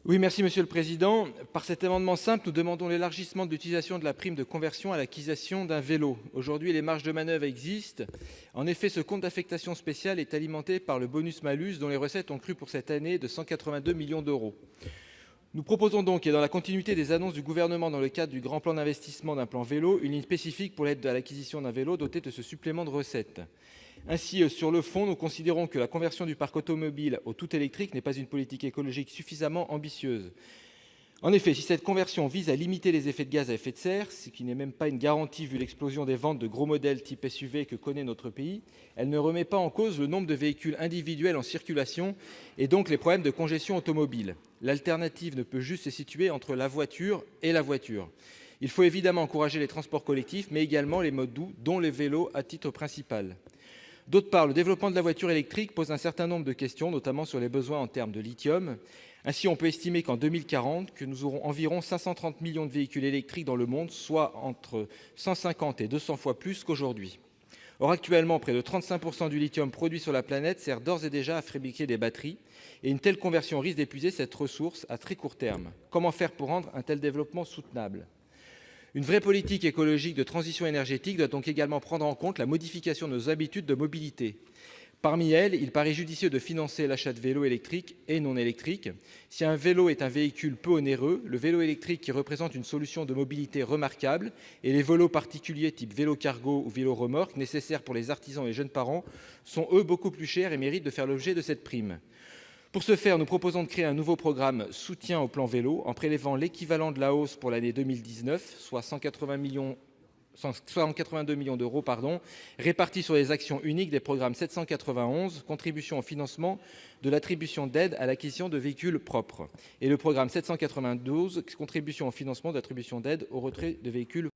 Oui, merci Monsieur le Président. Par cet amendement simple, nous demandons l'élargissement de l'utilisation de la prime de conversion à l'acquisition d'un vélo. Aujourd'hui, les marges de manœuvre existent. En effet, ce compte d'affectation spéciale est alimenté par le bonus-malus, dont les recettes ont crû pour cette année de 182 millions d'euros. Nous proposons donc, et dans la continuité des annonces du Gouvernement dans le cadre du grand plan d'investissement d'un plan vélo, une ligne spécifique pour l'aide à l'acquisition d'un vélo doté de ce supplément de recettes. Ainsi, sur le fond, nous considérons que la conversion du parc automobile au tout électrique n'est pas une politique écologique suffisamment ambitieuse. En effet, si cette conversion vise à limiter les effets de gaz à effet de serre, ce qui n'est même pas une garantie vu l'explosion des ventes de gros modèles type SUV que connaît notre pays, elle ne remet pas en cause le nombre de véhicules individuels en circulation et donc les problèmes de congestion automobile. L'alternative ne peut juste se situer entre la voiture et la voiture. Il faut évidemment encourager les transports collectifs, mais également les modes doux, dont les vélos à titre principal. D'autre part, le développement de la voiture électrique pose un certain nombre de questions, notamment sur les besoins en termes de lithium. Ainsi, on peut estimer qu'en 2040, nous aurons environ 530 millions de véhicules électriques dans le monde, soit entre 150 et 200 fois plus qu'aujourd'hui. Or, actuellement, près de 35% du lithium produit sur la planète sert d'ores et déjà à fabriquer des batteries, et une telle conversion risque d'épuiser cette ressource à très court terme. Comment faire pour rendre un tel développement soutenable ? Une vraie politique écologique de transition énergétique doit donc également prendre en compte la modification de nos habitudes de mobilité. Parmi elles, il paraît judicieux de financer l'achat de vélos électriques et non électriques. Si un vélo est un véhicule peu onéreux, le vélo électrique, qui représente une solution de mobilité remarquable, et les vélos particuliers type vélo cargo ou vélo remorque, nécessaires pour les artisans et les jeunes parents, sont eux beaucoup plus chers et méritent de faire l'objet de cette prime. Pour ce faire, nous proposons de créer un nouveau programme soutien au plan vélo en prélevant l'équivalent de la hausse pour l'année 2019, soit 182 millions d'euros, répartis sur les actions uniques des programmes 791, contribution au financement de l'attribution d'aide à l'acquisition de véhicules propres, et le programme 792, contribution au financement de l'attribution d'aide au retrait de véhicules